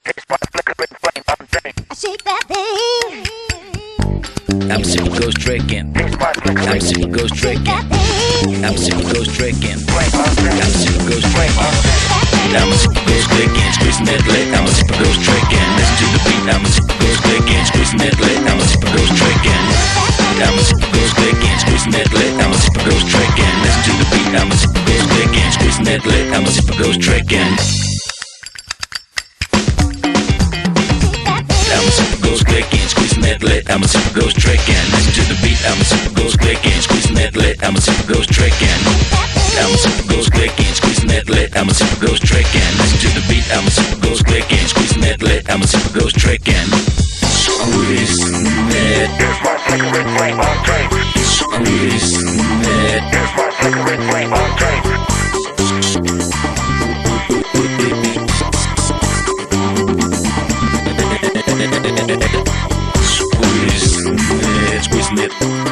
Shake that thing. I'm Zippo Ghost Drinking. I'm Zippo Ghost Drinking. I'm Zippo Ghost Drinking. I'm Zippo Ghost Drinking. I'm a Zippo Ghost Drinking. Squeezing that leg. I'm a Zippo Ghost Drinking. Listen to the beat. I'm a Zippo Ghost Drinking. Squeezing that leg. I'm a Zippo Ghost Drinking. I'm a Zippo Ghost Drinking. Squeezing that leg. I'm a Zippo Ghost Drinking. Listen to the beat. I'm a Zippo Ghost Drinking. Squeezing that leg. I'm a Zippo Ghost Drinking. I'm a Zippo Ghost clicking, squeezing that lit. I'm a Zippo Ghost tricking. Listen to the beat. I'm a Zippo Ghost clicking, squeezing that lit. I'm a Zippo Ghost tricking. I'm a Zippo Ghost clicking, squeezing that lit. I'm a Zippo Ghost tricking. Listen to the beat. I'm a Zippo Ghost clicking, squeezing that lit. I'm a Zippo Ghost tricking. Squeezing that. Here's my cigarette flame on drink. Squeezing that. Here's my cigarette flame on drink. Squeezing it.